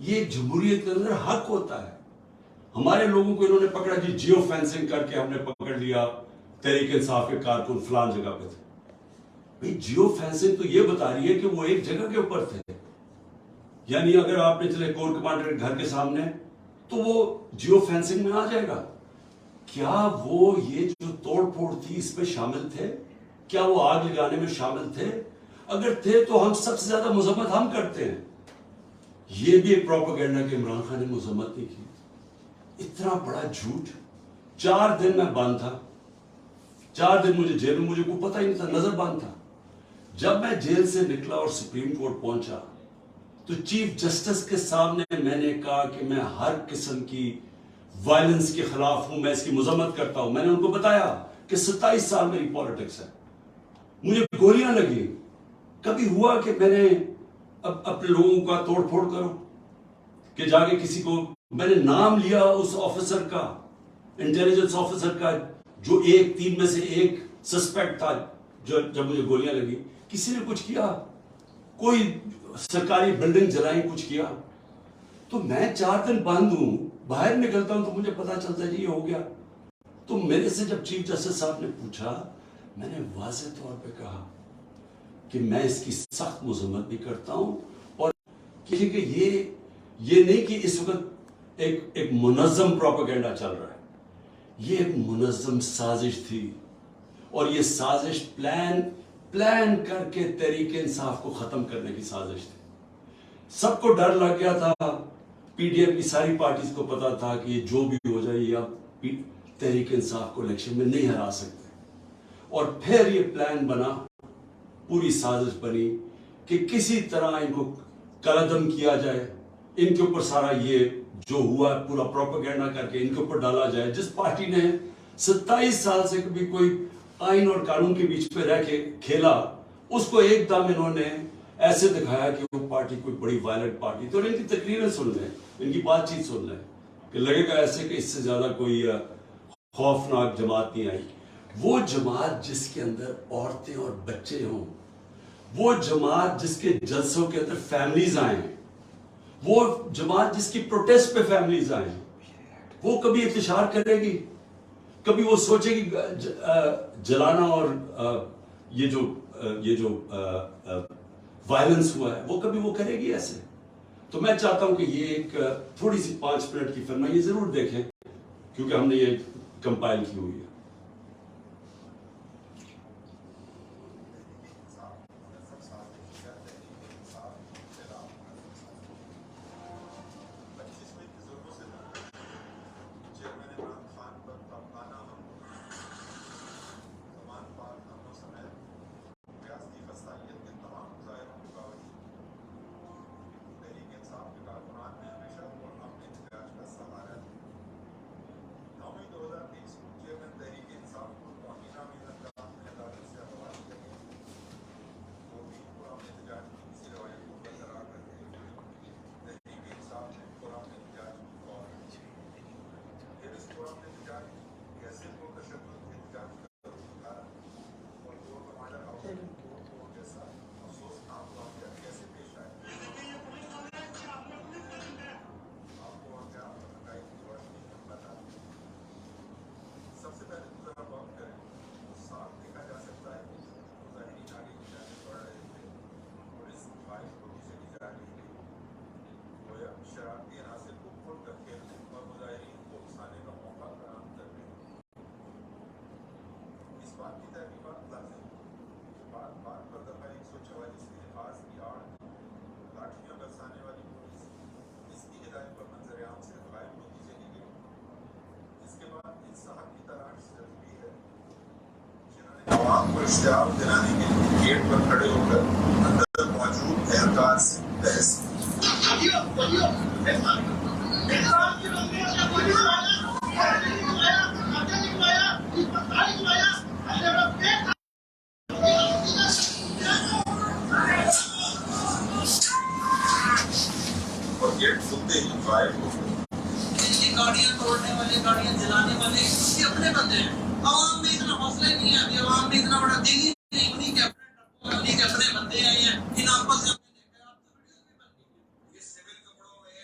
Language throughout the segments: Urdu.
یہ جمہوریت کے اندر حق ہوتا ہے. ہمارے لوگوں کو انہوں نے پکڑا جی جیو فینسنگ کر کے ہم نے پکڑ لیا تحریک انصاف کے کارکن فلان جگہ پہ تھے. بھئی جیو فینسنگ تو یہ بتا رہی ہے کہ وہ ایک جگہ کے اوپر تھے. یعنی اگر آپ نے چلے کور کمانڈر کے گھر کے سامنے تو وہ جیو فینسنگ میں آ جائے گا. کیا وہ یہ جو توڑ پھوڑ تھی اس میں شامل تھے؟ کیا وہ آگ لگانے میں شامل تھے؟ اگر تھے تو ہم سب سے زیادہ مذمت ہم کرتے ہیں. یہ بھی ایک پروپیگنڈا کہ عمران خان نے مذمت نہیں کی. اتنا بڑا جھوٹ. 4 دن میں بند تھا, 4 دن مجھے جیل میں, مجھے کوئی پتہ ہی نہیں تھا, نظر بند تھا. جب میں جیل سے نکلا اور سپریم کورٹ پہنچا تو چیف جسٹس کے سامنے میں نے کہا کہ میں ہر قسم کی وائلنس کے خلاف ہوں, میں اس کی مذمت کرتا ہوں. میں نے ان کو بتایا کہ 27 سال میری پالیٹکس ہے, مجھے گولیاں لگی. کبھی ہوا کہ میں نے اپنے لوگوں کا توڑ پھوڑ کروں کہ جا کے کسی کو, میں نے نام لیا اس آفیسر کا, انٹیلیجنس آفیسر کا, جو 3 میں سے ایک سسپیکٹ تھا جب مجھے گولیاں لگی. کسی نے کچھ کیا؟ کوئی سرکاری بلڈنگ جلائی, کچھ کیا؟ تو میں 4 دن بند ہوں, باہر نکلتا ہوں تو مجھے پتا چلتا ہے جی یہ ہو گیا. تو میرے سے جب چیف جسٹس صاحب نے پوچھا, میں نے واضح طور پہ کہا کہ میں اس کی سخت مذمت بھی کرتا ہوں, اور کہ یہ نہیں کہ اس وقت ایک منظم پروپیگنڈا چل رہا ہے. یہ ایک منظم سازش تھی, اور یہ سازش پلان کر کے تحریک انصاف کو ختم کرنے کی سازش تھی. سب کو ڈر لگ گیا تھا, پی ڈی ایم کی ساری پارٹیز کو پتا تھا کہ یہ جو بھی ہو جائے یہ اب تحریک انصاف کو الیکشن میں نہیں ہرا سکتے. اور پھر یہ پلان بنا, پوری سازش بنی کہ کسی طرح ان کو قلعدم کیا جائے, ان کے اوپر سارا یہ جو ہوا پورا پروپیگنڈا کر کے ان کے اوپر ڈالا جائے. جس پارٹی نے 27 سال سے کبھی کوئی آئین اور قانون کے بیچ پہ رہ کے کھیلا, اس کو ایک دم انہوں نے ایسے دکھایا کہ وہ پارٹی کوئی بڑی وائلنٹ پارٹی. تو ان کی تقریریں سن لیں, ان کی بات چیت سن لیں, کہ لگے گا ایسے کہ اس سے زیادہ کوئی خوفناک جماعت نہیں آئی. وہ جماعت جس کے اندر عورتیں اور بچے ہوں, وہ جماعت جس کے جلسوں کے اندر فیملیز آئیں, وہ جماعت جس کی پروٹیسٹ پہ فیملیز آئیں, وہ کبھی انتشار کرے گی؟ کبھی وہ سوچے گی جلانا اور یہ جو وائلنس ہوا ہے وہ کبھی وہ کرے گی ایسے؟ تو میں چاہتا ہوں کہ یہ ایک تھوڑی سی 5 منٹ کی فلم ہے, یہ ضرور دیکھیں کیونکہ ہم نے یہ کمپائل کی ہوئی ہے. عوام کو اشتعال دلانے کے لیے گیٹ پر کھڑے ہو کر اندر موجود اہلکار سے بحث اور گیٹ کھلتے ہی غائب ہو گئے. گاڑیاں توڑنے والے, گاڑیاں جلانے والے یہ اپنے بندے ہیں. عوام میں اتنا حوصلہ نہیں ہے, ابھی عوام میں اتنا بڑا دل ہی نہیں. انہیں کے اپنے بندے آئے ہیں, ان آپس میں دیکھا آپ تو ویڈیو بھی بن گئی. یہ سول کپڑوں میں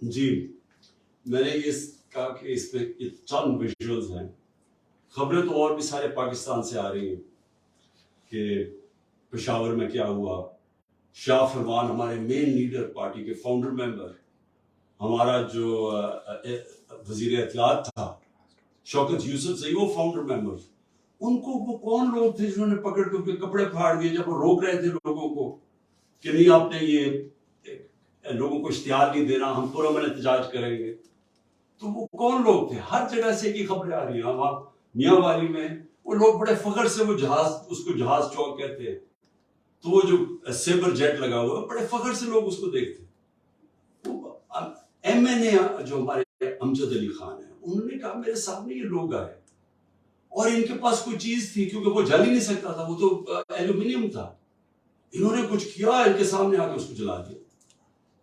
جی میں نے یہ کہا کہ اس میں چند ویژولز ہیں. خبریں تو اور بھی سارے پاکستان سے آ رہی ہیں کہ پشاور میں کیا ہوا. شاہ فرمان ہمارے مین لیڈر پارٹی کے فاؤنڈر ممبر, ہمارا جو وزیر اطلاعات تھا شوکت یوسف زئی, وہ فاؤنڈر ممبر. ان کو وہ کون لوگ تھے جنہوں نے پکڑ کے ان کے کپڑے پھاڑ دیے جب وہ روک رہے تھے لوگوں کو کہ نہیں آپ نے یہ لوگوں کو اشتہار نہیں دینا, ہم پرامن احتجاج کریں گے. تو وہ کون لوگ تھے؟ ہر جگہ سے کی خبریں آ رہی ہیں. ہم آپ میاں والی میں وہ لوگ بڑے فخر سے وہ جہاز, اس کو جہاز چوک کہتے ہیں, تو وہ جو سیبر جیٹ لگا ہوا ہے بڑے فخر سے لوگ اس کو دیکھتے. ایم این اے جو ہمارے امجد علی خان ہیں, انہوں نے کہا میرے سامنے یہ لوگ آئے اور ان کے پاس کوئی چیز تھی کیونکہ وہ جل ہی نہیں سکتا تھا, وہ تو ایلومینیم تھا. انہوں نے کچھ کیا, ان کے سامنے آ کے اس کو جلا دیا.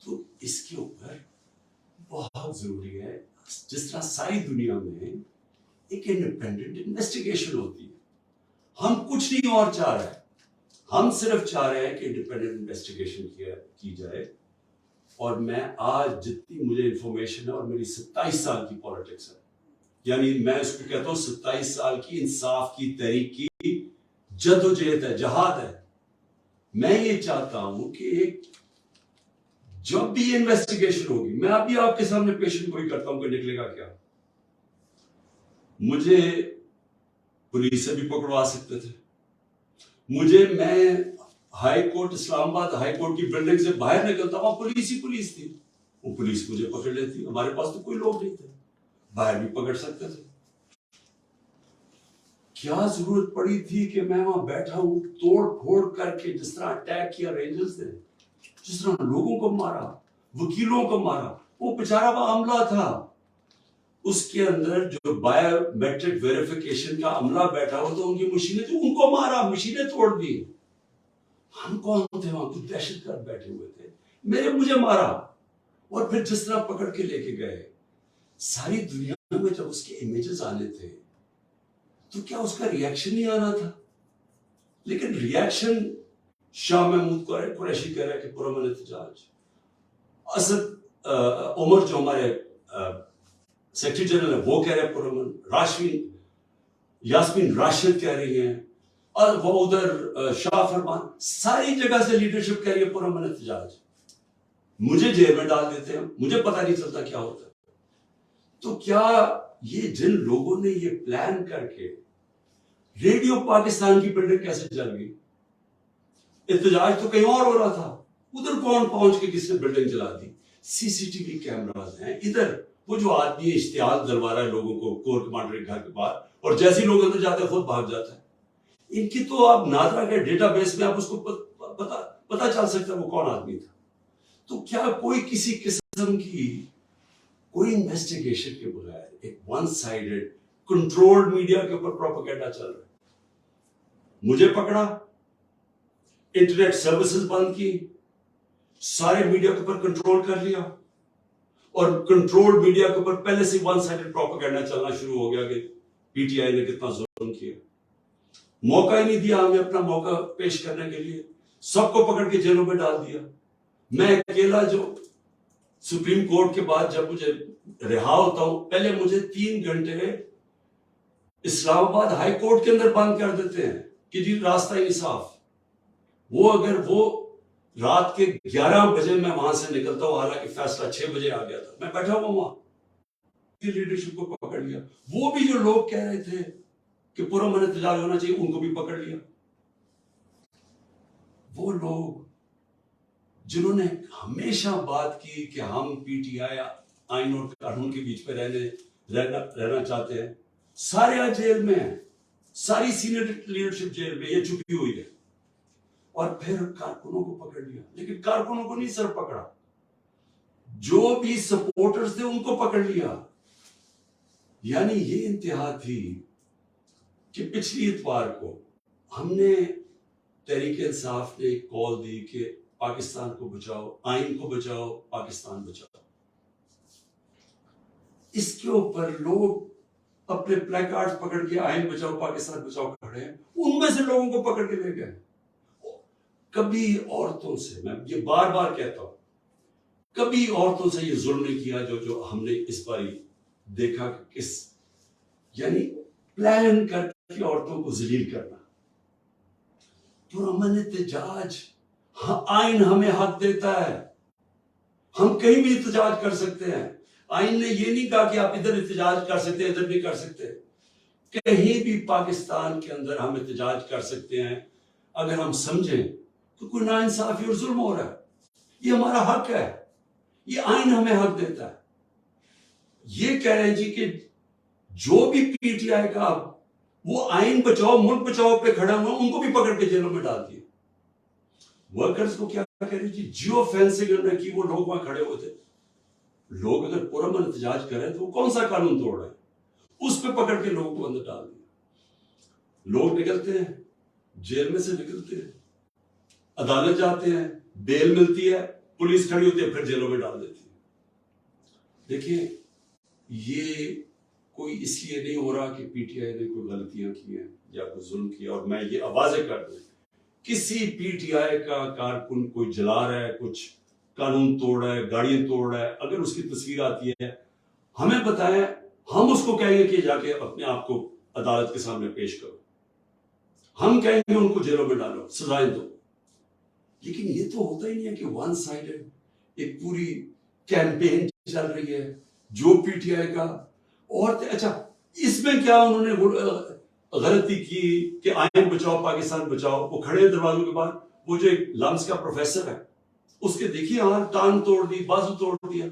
تو اس کے اوپر بہت ضروری ہے, جس طرح ساری دنیا میں ایک انڈیپینڈنٹ انویسٹیگیشن ہوتی ہے. ہم کچھ نہیں اور چاہ رہے ہیں, ہم صرف چاہ رہے ہیں کہ انڈیپینڈنٹ انویسٹیگیشن کی جائے. اور میں آج جتنی مجھے انفارمیشن ہے, اور میری 27 سال کی پالیٹکس ہے, یعنی میں اس کو کہتا ہوں 27 سال کی انصاف کی تحریک کی جد و جہد ہے, جہاد ہے. میں یہ چاہتا ہوں کہ ایک جب بھی انویسٹیگیشن ہوگی, میں ابھی آپ کے سامنے پیشن کوئی کرتا ہوں کہ نکلے گا کیا. مجھے پولیس سے بھی پکڑوا سکتے تھے, میں ہائی کورٹ اسلام آباد ہائی کورٹ کی بلڈنگ سے باہر نکلتا, وہاں پولیس ہی پولیس تھی, وہ پولیس مجھے پکڑ لیتی. ہمارے پاس تو کوئی لوگ نہیں تھے, باہر بھی پکڑ سکتے تھے. کیا ضرورت پڑی تھی کہ میں وہاں بیٹھا ہوں توڑ پھوڑ کر کے, جس طرح اٹیک کیا رینجرز نے, جس طرح لوگوں کو مارا, وکیلوں کو مارا. وہ بیچارہ وہ عملہ تھا, اس کے اندر جو بایو میٹرک ویریفیکیشن کا عملہ بیٹھا ہوا تو ان کی مشینیں تھی, ان کو مارا, مشینیں توڑ دی. ہم کون تھے وہاں؟ کچھ دہشت گرد بیٹھے ہوئے تھے, مجھے مارا. اور پھر جس طرح پکڑ کے لے کے گئے, ساری دنیا میں جب اس کے امیجز آنے تھے تو کیا اس کا ریاکشن نہیں آنا تھا؟ لیکن ریاکشن شاہ محمود قریشی کہہ رہا ہے کہ پرامن احتجاج. اسد عمر جو ہمارے سیکرٹری جنرل ہے وہ کہہ رہے ہیں پرامن. یاسمین راشد کہہ رہی ہیں, اور وہ ادھر شاہ فرمان, ساری جگہ سے لیڈرشپ کہہ رہی ہے پرامن احتجاج. مجھے جیل میں ڈال دیتے ہیں, مجھے پتہ نہیں چلتا کیا ہوتا ہے. تو کیا یہ جن لوگوں نے یہ پلان کر کے, ریڈیو پاکستان کی بلڈنگ کیسے جل گئی؟ احتجاج تو کہیں اور ہو رہا تھا, ادھر کون پہنچ کے کس نے بلڈنگ جلا دی؟ سی سی ٹی وی کیمراز ہیں ادھر. وہ جو آدمی اشتعال دلوا رہا ہے لوگوں کو کور کمانڈر کے گھر کے باہر, اور جیسے لوگ اندر جاتے ہیں خود بھاگ جاتا ہے. ان کی تو آپ نادرا کے ڈیٹا بیس میں آپ اس کو پتا چل سکتا ہے وہ کون آدمی تھا. تو کیا کوئی کسی قسم کی کوئی انویسٹیگیشن کے بغیر ایک ون سائیڈڈ کنٹرولڈ میڈیا کے اوپر پروپیگنڈا چل رہا ہے؟ مجھے پکڑا, انٹرنیٹ سروسز بند کی, سارے میڈیا کے اوپر کنٹرول کر لیا, اور کنٹرولڈ میڈیا کے اوپر پہلے سے ون سائیڈڈ پروپیگنڈا چلنا شروع ہو گیا کہ پی ٹی آئی نے کتنا ظلم کیا. موقع ہی نہیں دیا ہمیں اپنا موقع پیش کرنے کے لیے, سب کو پکڑ کے جیلوں میں ڈال دیا. میں اکیلا جو سپریم کورٹ کے بعد جب مجھے رہا ہوتا ہوں, پہلے مجھے 3 گھنٹے اسلام آباد ہائی کورٹ کے اندر بند کر دیتے ہیں کہ جی راستہ انصاف. وہ اگر وہ رات کے 11 بجے میں وہاں سے نکلتا ہوں, حالانکہ فیصلہ 6 بجے آ گیا تھا, میں بیٹھا ہوا وہاں, لیڈرشپ کو پکڑ لیا. وہ بھی جو لوگ کہہ رہے تھے کہ پرامن احتجاج ہونا چاہیے, ان کو بھی پکڑ لیا. وہ لوگ جنہوں نے ہمیشہ بات کی کہ ہم پی ٹی آئی آئین اور قانون کے بیچ پہ رہنا چاہتے ہیں, سارے آج جیل میں ہیں, ساری سینئر لیڈرشپ جیل میں, یہ چھپی ہوئی ہے. اور پھر کارکنوں کو پکڑ لیا, لیکن کارکنوں کو نہیں سر پکڑا, جو بھی سپورٹرز تھے ان کو پکڑ لیا. یعنی یہ انتہا تھی کہ پچھلی اتوار کو ہم نے تحریک انصاف نے ایک کال دی کہ پاکستان کو بچاؤ, آئین کو بچاؤ, پاکستان بچاؤ. اس کے اوپر لوگ اپنے پلے کارڈ پکڑ کے آئین بچاؤ پاکستان بچاؤ کھڑے ہیں, ان میں سے لوگوں کو پکڑ کے لے گئے. کبھی عورتوں سے, میں یہ بار بار کہتا ہوں, کبھی عورتوں سے یہ ظلم نہیں کیا جو ہم نے اس بار دیکھا کہ کس یعنی پلان کر کے عورتوں کو ذلیل کرنا. پرامن احتجاج، آئین ہمیں حق دیتا ہے، ہم کہیں بھی احتجاج کر سکتے ہیں. آئین نے یہ نہیں کہا کہ آپ ادھر احتجاج کر سکتے ہیں ادھر نہیں کر سکتے. کہیں بھی پاکستان کے اندر ہم احتجاج کر سکتے ہیں اگر ہم سمجھیں کہ کوئی ناانصافی اور ظلم ہو رہا ہے. یہ ہمارا حق ہے، یہ آئین ہمیں حق دیتا ہے. یہ کہہ رہے ہیں جی کہ جو بھی پی ٹی آئی کا وہ آئین بچاؤ ملک بچاؤ پہ کھڑا ہوا ان کو بھی پکڑ کے جیلوں میں ڈال دیے. ورکرز کو کیا کہہ رہے ہیں جی جیو فینسنگ انہوں نے کی، وہ لوگ وہاں کھڑے ہوئے تھے. لوگ اگر پرامن احتجاج کریں تو وہ کون سا قانون توڑ رہے ہیں؟ اس پہ پکڑ کے لوگوں کو اندر ڈال دیا. لوگ نکلتے ہیں جیل میں سے نکلتے ہیں عدالت جاتے ہیں بیل ملتی ہے پولیس کھڑی ہوتی ہے پھر جیلوں میں ڈال دیتی ہے. دیکھیں یہ کوئی اس لیے نہیں ہو رہا کہ پی ٹی آئی نے کوئی غلطیاں کی ہیں یا کوئی ظلم کیا. اور میں یہ واضح کر دوں کسی پی ٹی آئی کا کارکن کوئی جلا رہا ہے کچھ قانون توڑ رہا ہے گاڑیاں توڑ رہا ہے اگر اس کی تصویر آتی ہے ہمیں بتائیں ہم اس کو کہیں گے کہ جا کے اپنے آپ کو عدالت کے سامنے پیش کرو. ہم کہیں گے ان کو جیلوں میں ڈالو سزائیں دو. لیکن یہ تو ہوتا ہی نہیں ہے کہ ون سائیڈڈ ایک پوری کیمپین چل رہی ہے جو پی ٹی آئی کا. اور اچھا اس میں کیا انہوں نے غلطی کی کہ آئین بچاؤ پاکستان بچاؤ. وہ کھڑے دروازوں کے بعد وہ جو ایک لمس کا پروفیسر ہے اس کے دیکھیے ہاں ٹانگ توڑ دی بازو توڑ دیا.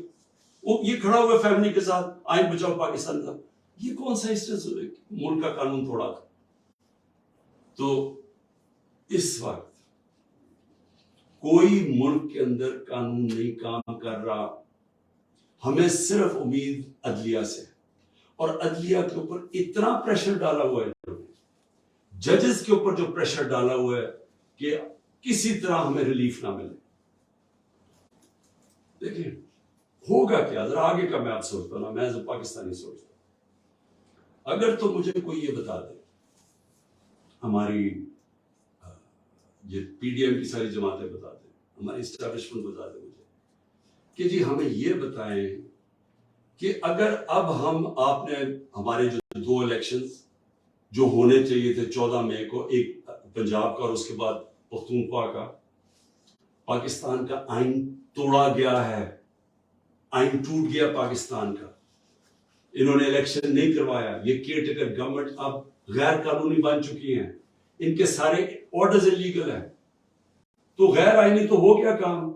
وہ یہ کھڑا ہوا فیملی کے ساتھ آئین بچاؤ پاکستان کا. یہ کون سا ملک کا قانون توڑا تھا؟ تو اس وقت کوئی ملک کے اندر قانون نہیں کام کر رہا. ہمیں صرف امید عدلیہ سے اور عدلیہ کے اوپر اتنا پریشر ڈالا ہوا ہے ججز کے اوپر جو پریشر ڈالا ہوا ہے کہ کسی طرح ہمیں ریلیف نہ ملے. دیکھیں ہوگا کیا ذرا آگے کا میں آپ سوچتا ہوں میں پاکستانی سوچتا ہوں. اگر تو مجھے کوئی یہ بتا دے ہماری یہ پی ڈی ایم کی ساری جماعتیں بتا دیں ہماری اسٹیبلشمنٹ بتا دیں مجھے کہ جی ہمیں یہ بتائیں کہ اگر اب آپ نے ہمارے جو 2 الیکشنز جو ہونے چاہیے تھے 14 مئی کو ایک پنجاب کا اور اس کے بعد پختونخوا کا پاکستان کا آئین توڑا گیا ہے. آئین ٹوٹ گیا پاکستان کا. انہوں نے الیکشن نہیں کروایا. یہ کیئر ٹیکر گورنمنٹ اب غیر قانونی بن چکی ہیں. ان کے سارے آرڈرز انلیگل ہیں. تو غیر آئینی تو ہو گیا کام.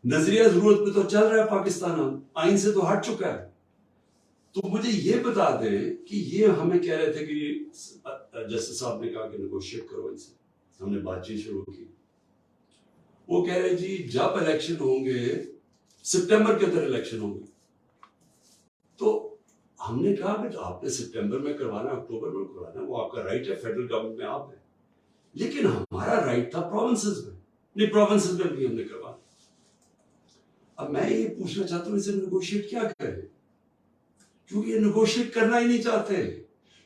نظریہ ضرورت پہ تو چل رہا ہے پاکستان آئین سے تو ہٹ چکا ہے. تو مجھے یہ بتا دیں کہ یہ ہمیں کہہ رہے تھے کہ جسٹس صاحب نے کہا کہ نیگوشیٹ کرو ان سے. ہم نے بات چیت شروع کی. وہ کہہ رہے جی جب الیکشن ہوں گے سپٹمبر کے اندر الیکشن ہوں گے. تو ہم نے کہا کہ آپ نے سپٹمبر میں کروانا اکتوبر میں کروانا وہ آپ کا رائٹ ہے فیڈرل گورنمنٹ میں آپ ہے. لیکن ہمارا رائٹ تھا پروونسز میں نہیں پروونسز میں بھی ہم نے کروانا. اب میں یہ پوچھنا چاہتا ہوں اسے نیگوشیٹ کیا کریں کیونکہ یہ نیگوشیٹ کرنا ہی نہیں چاہتے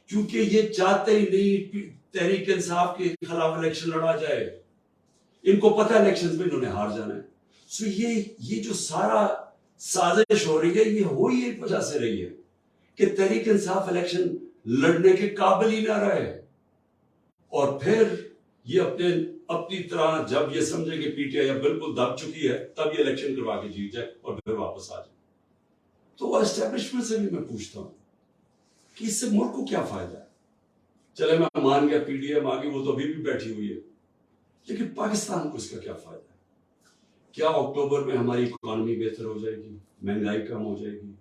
کیونکہ یہ چاہتے ہی نہیں تحریک انصاف کے خلاف الیکشن لڑا جائے. ان کو پتہ ہے الیکشنز میں انہوں نے ہار جانا ہے. سو یہ جو سارا سازش ہو رہی ہے یہ ہو ہی ایک وجہ سے رہی ہے کہ تحریک انصاف الیکشن لڑنے کے قابل ہی نہ رہے. اور پھر یہ اپنی طرح جب یہ سمجھے کہ پی ٹی آئی بالکل دب چکی ہے تب یہ الیکشن کروا کے جیت جائے اور پھر واپس آ جائے. تو اسٹیبلشمنٹ سے بھی میں پوچھتا ہوں کہ اس سے ملک کو کیا فائدہ ہے. چلے میں مان گیا پی ڈی ایم آگے وہ تو ابھی بھی بیٹھی ہوئی ہے لیکن پاکستان کو اس کا کیا فائدہ ہے. کیا اکتوبر میں ہماری اکانومی بہتر ہو جائے گی مہنگائی کم ہو جائے گی.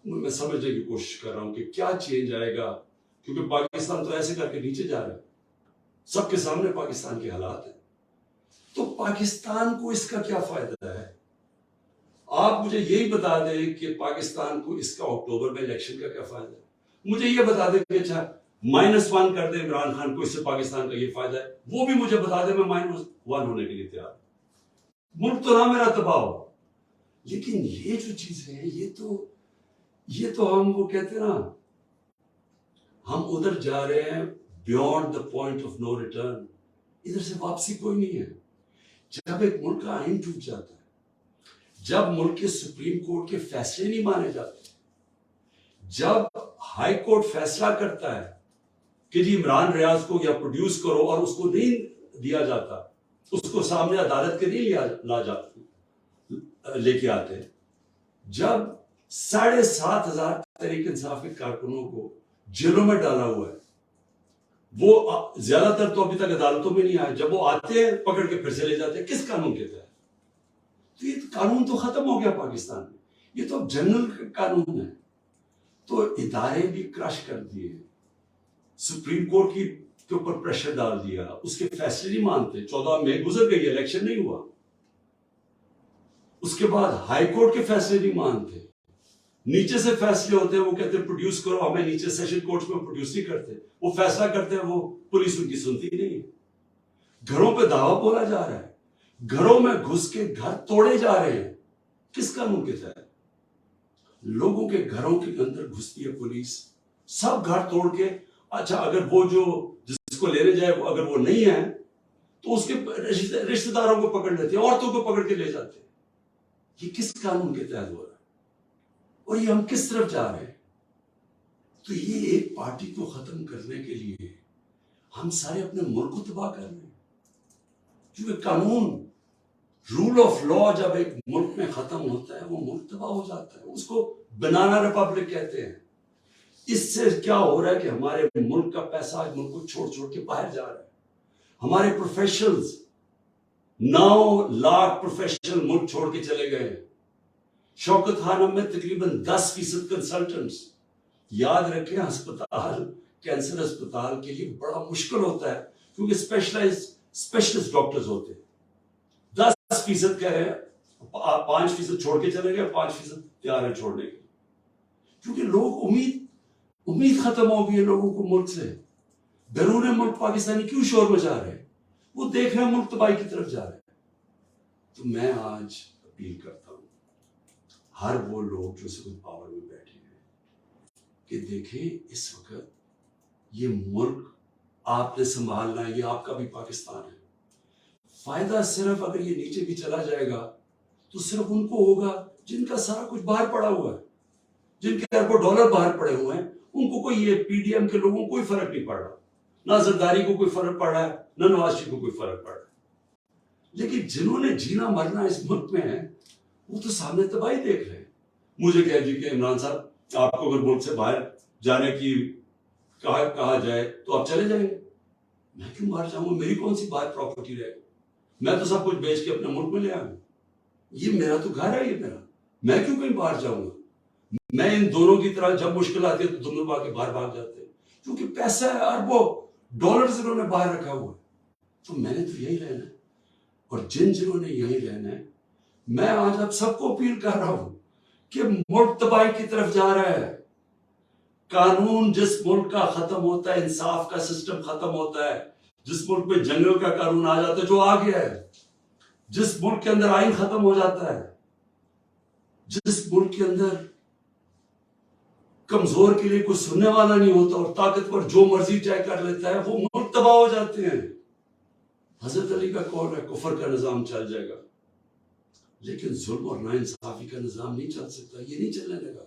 میں سمجھنے کی کوشش کر رہا ہوں کہ کیا چینج آئے گا کیونکہ پاکستان تو ایسے کر کے نیچے جا رہا ہے. سب کے سامنے پاکستان کے حالات ہیں. تو پاکستان کو اس کا کیا فائدہ ہے. آپ مجھے یہی بتا دیں کہ پاکستان کو اس کا اکتوبر میں الیکشن کا کیا فائدہ ہے. مجھے یہ بتا دیں کہ اچھا -1 کر دیں عمران خان کو اس سے پاکستان کا یہ فائدہ ہے. وہ بھی مجھے بتا دیں میں -1 ہونے کے لیے تیار ہوں. ملک تو نہ میرا تباہ ہو. لیکن یہ جو چیزیں ہیں یہ تو ہم وہ کہتے ہیں نا ہم ادھر جا رہے ہیں beyond the point of no return. ادھر سے واپسی کوئی نہیں ہے. جب ایک ملک کا آئین ٹوٹ جاتا ہے جب ملک کے سپریم کورٹ کے فیصلے نہیں مانے جاتے، جب ہائی کورٹ فیصلہ کرتا ہے کہ جی عمران ریاض کو یا پروڈیوس کرو اور اس کو نہیں دیا جاتا، اس کو سامنے عدالت کے نہیں لے کے آتے، جب 7,500 تحریک انصاف کے کارکنوں کو جیلوں میں ڈالا ہوا ہے، وہ زیادہ تر تو ابھی تک عدالتوں میں نہیں آئے، جب وہ آتے ہیں پکڑ کے پھر سے لے جاتے ہیں، کس قانون کے تحت؟ تو یہ قانون تو ختم ہو گیا پاکستان میں، یہ تو جنرل قانون ہے۔ تو ادارے بھی کرش کر دیے، سپریم کورٹ کے اوپر پریشر ڈال دیا، اس کے فیصلے نہیں مانتے۔ 14 مئی گزر گئی، الیکشن نہیں ہوا، اس کے بعد ہائی کورٹ کے فیصلے نہیں مانتے، نیچے سے فیصلے ہوتے ہیں، وہ کہتے ہیں پروڈیوس کرو، ہمیں نیچے سیشن کورٹس میں پروڈیوس نہیں کرتے، وہ فیصلہ کرتے ہیں، وہ پولیس ان کی سنتی نہیں ہے۔ گھروں پہ دعویٰ بولا جا رہا ہے، گھروں میں گھس کے گھر توڑے جا رہے ہیں، کس قانون کے تحت؟ لوگوں کے گھروں کے اندر گھستی ہے پولیس، سب گھر توڑ کے، اچھا اگر وہ جو جس کو لینے جائے وہ اگر وہ نہیں ہے تو اس کے رشتہ داروں کو پکڑ لیتے ہیں، عورتوں کو پکڑ کے لے جاتے ہیں۔ یہ کس قانون کے تحت ہو رہا ہے اور یہ ہم کس طرف جا رہے ہیں؟ تو یہ ایک پارٹی کو ختم کرنے کے لیے ہم سارے اپنے ملک کو تباہ کر رہے ہیں، کیونکہ قانون، رول آف لا جب ایک ملک میں ختم ہوتا ہے وہ ملک تباہ ہو جاتا ہے، اس کو بنانا ریپبلک کہتے ہیں۔ اس سے کیا ہو رہا ہے کہ ہمارے ملک کا پیسہ آج ملک کو چھوڑ چھوڑ کے باہر جا رہا ہے، ہمارے پروفیشنلز 9 لاکھ پروفیشنل ملک چھوڑ کے چلے گئے ہیں۔ شوکت خانم میں تقریباً 10% کنسلٹنٹس۔ یاد رکھیں ہسپتال، کینسر ہسپتال کے لیے بڑا مشکل ہوتا ہے کیونکہ اسپیشلسٹ ڈاکٹرز ہوتے ہیں۔ 10% کہہ رہے ہیں، 5% چھوڑ کے چلے گئے، 5% تیار ہے چھوڑنے کے، کیونکہ لوگ امید ختم ہو گئی ہے لوگوں کو ملک سے۔ بیرون ملک پاکستانی کیوں شور مچا رہے ہیں؟ وہ دیکھ رہے ہیں ملک تباہی کی طرف جا رہے ہیں۔ تو میں آج اپیل کرتا ہوں ہر وہ لوگ جو سکول پاور میں بیٹھے ہیں کہ دیکھیں اس وقت یہ ملک آپ نے سنبھالنا ہے، یہ آپ کا بھی پاکستان ہے۔ فائدہ صرف اگر یہ نیچے بھی چلا جائے گا تو صرف ان کو ہوگا جن کا سارا کچھ باہر پڑا ہوا ہے، جن کے اربوں ڈالر باہر پڑے ہوئے ہیں، ان کو کوئی، یہ پی ڈی ایم کے لوگوں کو کوئی فرق نہیں پڑ رہا، نہ زرداری کو کوئی فرق پڑ رہا ہے، نہ نواز شریف کو کوئی فرق پڑ رہا ہے۔ لیکن جنہوں نے جینا مرنا اس ملک میں ہے وہ تو سامنے تباہی دیکھ رہے ہیں۔ مجھے کہہ جی کہ عمران صاحب آپ کو اگر ملک سے باہر جانے کی کہا جائے تو آپ چلے جائیں گے۔ میں کیوں باہر جاؤں گا؟ میری کون سی باہر پراپرٹی رہے گی؟ میں تو سب کچھ بیچ کے اپنے ملک میں لے آؤں، یہ میرا تو گھر ہے، یہ میرا، میں کیوں کہیں باہر جاؤں گا؟ میں ان دونوں کی طرح جب مشکل آتی ہے تو دونوں باہر بھاگ جاتے ہیں، کیونکہ پیسہ ہے، اربوں ڈالرز انہوں نے باہر رکھا ہوا ہے۔ تو میں نے تو یہی رہنا ہے، اور جنہوں نے یہی رہنا ہے، میں آج اب سب کو اپیل کر رہا ہوں کہ ملک تباہی کی طرف جا رہا ہے۔ قانون جس ملک کا ختم ہوتا ہے، انصاف کا سسٹم ختم ہوتا ہے، جس ملک میں جنگل کا قانون آ جاتا ہے جو آ گیا ہے، جس ملک کے اندر آئین ختم ہو جاتا ہے، جس ملک کے اندر کمزور کے لیے کوئی سننے والا نہیں ہوتا اور طاقتور جو مرضی طے کر لیتا ہے، وہ ملک تباہ ہو جاتے ہیں۔ حضرت علی کا قول ہے کفر کا نظام چل جائے گا، لیکن ظلم اور ناانصافی کا نظام نہیں چل سکتا، یہ نہیں چلنے لگا،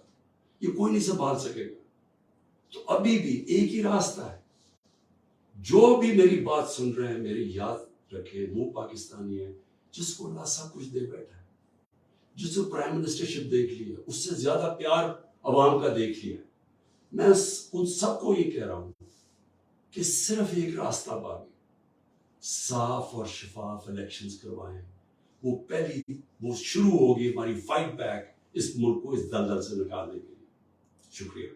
یہ کوئی نہیں سنبھال سکے گا۔ تو ابھی بھی ایک ہی راستہ ہے، جو بھی میری بات سن رہے ہیں میری یاد رکھے، وہ پاکستانی ہے جس کو اللہ سب کچھ دے بیٹھا ہے، جس کو پرائم منسٹرشپ دیکھ لی ہے، اس سے زیادہ پیار عوام کا دیکھ لیا۔ میں ان سب کو یہ کہہ رہا ہوں کہ صرف ایک راستہ باقی، صاف اور شفاف الیکشنز کروائیں۔ وہ شروع ہوگی ہماری فائٹ بیک اس ملک کو اس دلدل سے نکالنے کے لیے۔ شکریہ۔